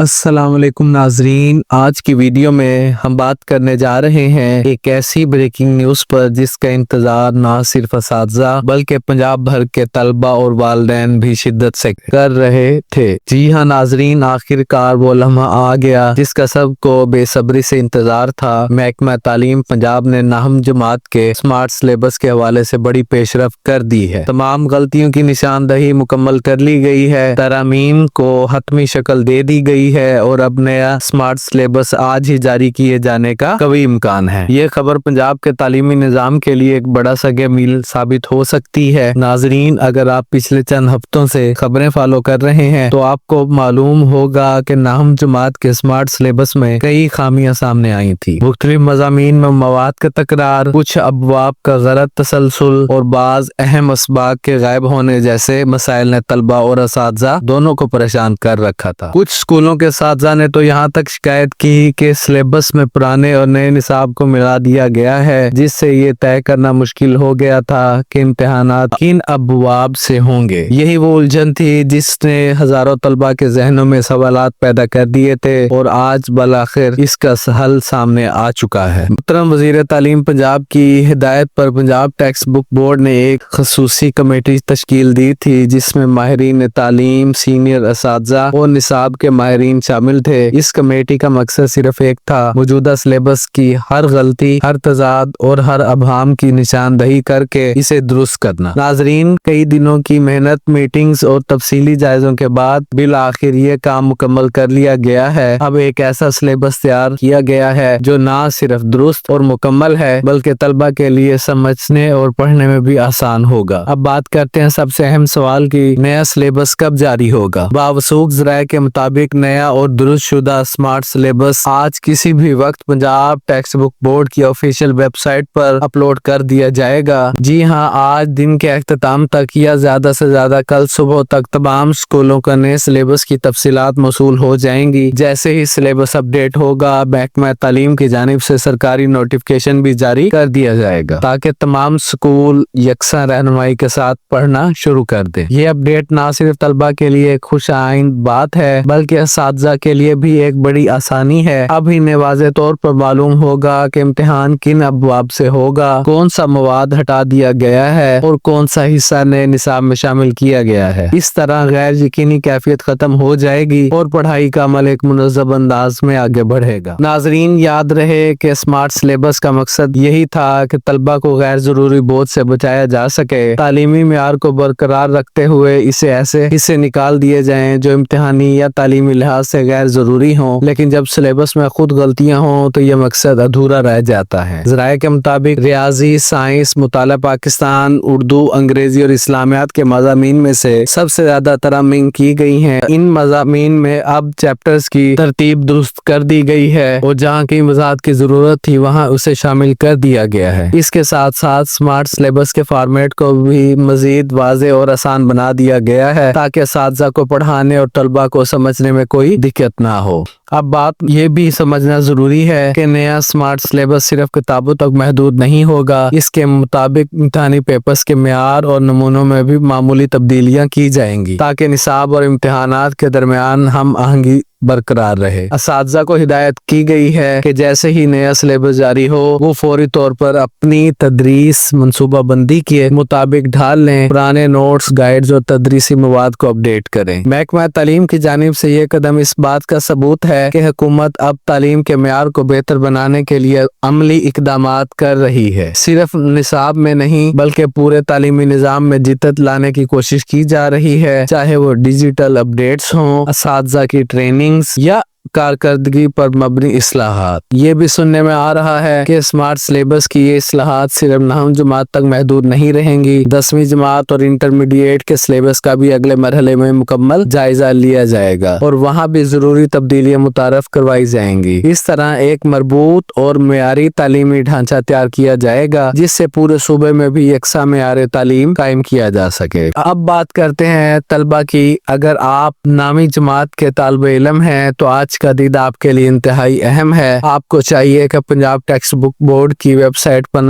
अस्सलाम वालेकुम नाजरीन, आज की वीडियो में हम बात करने जा रहे हैं एक ऐसी ब्रेकिंग न्यूज पर जिसका इंतजार ना सिर्फ असातिज़ा बल्कि पंजाब भर के तलबा और वालिदैन भी शिद्दत से कर रहे थे। जी हाँ नाजरीन, आखिरकार वो लम्हा आ गया जिसका सबको बेसब्री से इंतजार था। महकमा तालीम पंजाब ने नाहम जमात के स्मार्ट सिलेबस के हवाले से बड़ी पेशरफ कर दी है। तमाम गलतियों की निशानदही मुकम्मल कर ली गई है, तरामीम को हतमी शक्ल दे दी गई है और अब नया स्मार्ट सिलेबस आज ही जारी किए जाने का कभी इम्कान है। ये खबर पंजाब के तालीमी निजाम के लिए एक बड़ा सगे मील साबित हो सकती है। नाजरीन, अगर आप पिछले चंद हफ्तों से खबरें फॉलो कर रहे हैं तो आपको मालूम होगा कि नाहम जमात के स्मार्ट सिलेबस में कई खामियां सामने आई थी। मुख्तलिफ मज़ामीन में मवाद का तकरार, कुछ अबवाब का गलत तसलसल और बाज अहम असबाक के गायब होने जैसे मसाइल ने तलबा और असातिज़ा दोनों को परेशान कर रखा था। कुछ स्कूलों के असातिज़ा ने तो यहाँ तक शिकायत की कि सिलेबस में पुराने और नए निसाब को मिला दिया गया है, जिससे ये तय करना मुश्किल हो गया था कि इम्तिहानात किन अबवाब से होंगे। यही वो उलझन थी जिसने हजारों तलबा के जहनों में सवालात पैदा कर दिए थे और आज बलाखिर इसका हल सामने आ चुका है। मुहतरम वज़ीर तालीम पंजाब की हिदायत पर पंजाब टेक्स्ट बुक बोर्ड ने एक खसूसी कमेटी तश्कील दी थी जिसमें माहिरीन तालीम, सीनियर असातिज़ा और निसाब के माहिरीन शामिल थे। इस कमेटी का मकसद सिर्फ एक था, मौजूदा सिलेबस की हर गलती, हर तजाद और हर अबहाम की निशानदही करके इसे दुरुस्त करना। नाजरीन, कई दिनों की मेहनत, मीटिंग्स और तफसीली जायजों के बाद बिल आखिर ये काम मुकम्मल कर लिया गया है। अब एक ऐसा सिलेबस तैयार किया गया है जो ना सिर्फ दुरुस्त और मुकम्मल है बल्कि तलबा के लिए समझने और पढ़ने में भी आसान होगा। अब बात करते हैं सबसे अहम सवाल की, नया सिलेबस कब जारी होगा। बावसूख ज़राए के मुताबिक नया और दुरुस्त शुदा स्मार्ट सिलेबस आज किसी भी वक्त पंजाब टेक्स्ट बुक बोर्ड की ऑफिशियल वेबसाइट पर अपलोड कर दिया जाएगा। जी हाँ, आज दिन के अख्ताम तक या ज्यादा से ज्यादा कल सुबह तक तमाम स्कूलों का नए सिलेबस की तफसीलात मौसूल हो जाएंगी। जैसे ही सिलेबस अपडेट होगा, महकमा तालीम की जानिब से सरकारी नोटिफिकेशन भी जारी कर दिया जाएगा ताकि तमाम स्कूल यकसा रहनुमाई के साथ पढ़ना शुरू कर दे। ये अपडेट ना सिर्फ तलबा के लिए खुश आइंद बात है बल्कि असातिज़ा के लिए भी एक बड़ी आसानी है। अब इन्हें वाज़े तौर पर मालूम होगा कि इम्तिहान किन अबवाब से होगा, कौन सा मवाद हटा दिया गया है और कौन सा हिस्सा नए निसाब में शामिल किया गया है। इस तरह गैर यकीनी कैफियत खत्म हो जाएगी और पढ़ाई का अमल एक मुनज़्ज़म अंदाज में आगे बढ़ेगा। नाजरीन, याद रहे कि स्मार्ट सिलेबस का मकसद यही था कि तलबा को गैर जरूरी बोझ से बचाया जा सके। तालीमी मेयार को बरकरार रखते हुए इसे ऐसे हिस्से निकाल दिए जाएं जो इम्तिहानी या तालीमी लिहाज से गैर जरूरी हों, लेकिन जब सिलेबस में खुद गलतियां हों तो यह मकसद अधूरा रह जाता है। ज़राए के मुताबिक रियाजी, साइंस, मुताला पाकिस्तान, उर्दू, अंग्रेजी और इस्लामियात के मज़ामीन में से सबसे ज्यादा तरामीम की गई हैं। इन मज़ामीन में अब चैप्टर्स की तरतीब दुरुस्त कर दी गई है और जहाँ की वजाहत की जरूरत थी वहाँ उसे शामिल कर दिया गया है। इसके साथ साथ स्मार्ट सिलेबस के फॉर्मेट को भी मजीद वाज़े और आसान बना दिया गया है ताकि असातिज़ा को पढ़ाने और तलबा को समझने में कोई दिक्कत ना हो। अब बात ये भी समझना जरूरी है कि नया स्मार्ट सिलेबस सिर्फ किताबों तक महदूद नहीं होगा। इसके मुताबिक इम्तिहानी पेपर्स के मेयार और नमूनों में भी मामूली तब्दीलियां की जाएंगी ताकि निसाब और इम्तिहानात के दरमियान हम आहंगी बरकरार रहे। असातिज़ा को हिदायत की गई है कि जैसे ही नया सिलेबस जारी हो वो फौरी तौर पर अपनी तदरीस मनसूबा बंदी के मुताबिक ढाल लें, पुराने नोट्स, गाइड्स और तदरीसी मवाद को अपडेट करें। महकमा तालीम की जानिब से ये कदम इस बात का सबूत है कि हुकूमत अब तालीम के मेयार को बेहतर बनाने के लिए अमली इकदामात कर रही है। सिर्फ निसाब में नहीं बल्कि पूरे तालीमी निजाम में जिद्दत लाने की कोशिश की जा रही है, चाहे वो डिजिटल अपडेट्स हों, असातिज़ा की ट्रेनिंग या कारकर्दगी पर मबनी इस्लाहात। ये भी सुनने में आ रहा है कि स्मार्ट सिलेबस की ये इस्लाहात सिर्फ नहम जमात तक महदूद नहीं रहेंगी। 10वीं जमात और इंटरमीडिएट के सिलेबस का भी अगले मरहले में मुकम्मल जायजा लिया जाएगा और वहाँ भी जरूरी तब्दीलियां मुतारफ करवाई जाएंगी। इस तरह एक मरबूत और मेयारी तालीमी ढांचा तैयार किया जाएगा जिससे पूरे सूबे में भी यकसा मेयार तालीम कायम किया जा सके। अब बात करते हैं तलबा की। अगर आप नामी जमात के तालिब इल्म हैं तो आज آج کا دن آپ کے لیے انتہائی اہم ہے۔ آپ کو چاہیے کہ پنجاب ٹیکسٹ بک بورڈ کی ویب سائٹ پر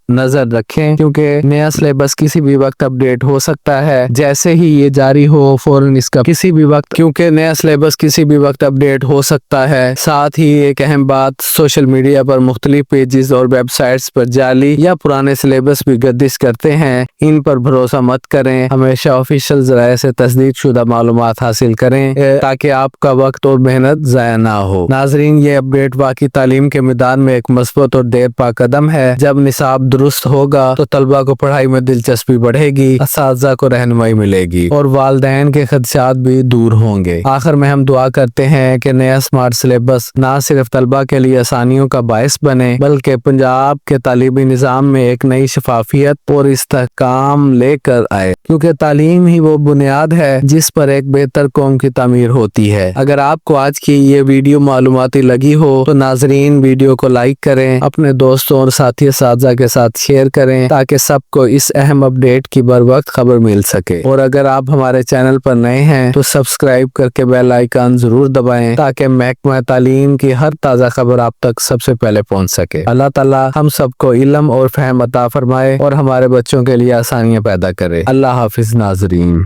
نظر رکھیں، کیونکہ نیا سلیبس کسی بھی وقت اپڈیٹ ہو سکتا ہے۔ جیسے ہی یہ جاری ہو فوراً اس کا نیا سلیبس کسی بھی وقت اپڈیٹ ہو سکتا ہے۔ ساتھ ہی ایک اہم بات، سوشل میڈیا پر مختلف پیجز اور ویب سائٹس پر جعلی یا پرانے سلیبس بھی گردش کرتے ہیں، ان پر بھروسہ مت کریں۔ ہمیشہ آفیشیل ذرائع سے تصدیق شدہ معلومات حاصل کریں تاکہ آپ کا وقت اور محنت ضائع نہ ہو۔ ناظرین، یہ اپڈیٹ واقعی تعلیم کے میدان میں ایک مثبت اور دیر پا قدم ہے۔ جب نصاب درست ہوگا تو طلبہ کو پڑھائی میں دلچسپی بڑھے گی، اساتذہ کو رہنمائی ملے گی اور والدین کے خدشات بھی دور ہوں گے۔ آخر میں ہم دعا کرتے ہیں کہ نیا سمارٹ سلیبس نہ صرف طلبہ کے لیے آسانیوں کا باعث بنے، بلکہ پنجاب کے تعلیمی نظام میں ایک نئی شفافیت اور استحکام لے کر آئے، کیونکہ تعلیم ہی وہ بنیاد ہے جس پر ایک بہتر قوم کی تعمیر ہوتی ہے۔ اگر آپ کو آج کی یہ ویڈیو معلوماتی لگی ہو تو ناظرین ویڈیو کو لائک کریں، اپنے دوستوں اور ساتھی اساتذہ کے ساتھ شیئر کریں تاکہ سب کو اس اہم اپڈیٹ کی بروقت خبر مل سکے۔ اور اگر آپ ہمارے چینل پر نئے ہیں تو سبسکرائب کر کے بیل آئیکن ضرور دبائیں تاکہ محکمہ تعلیم کی ہر تازہ خبر آپ تک سب سے پہلے پہنچ سکے۔ اللہ تعالی ہم سب کو علم اور فہم عطا فرمائے اور ہمارے بچوں کے لیے آسانیاں پیدا کرے۔ اللہ حافظ ناظرین۔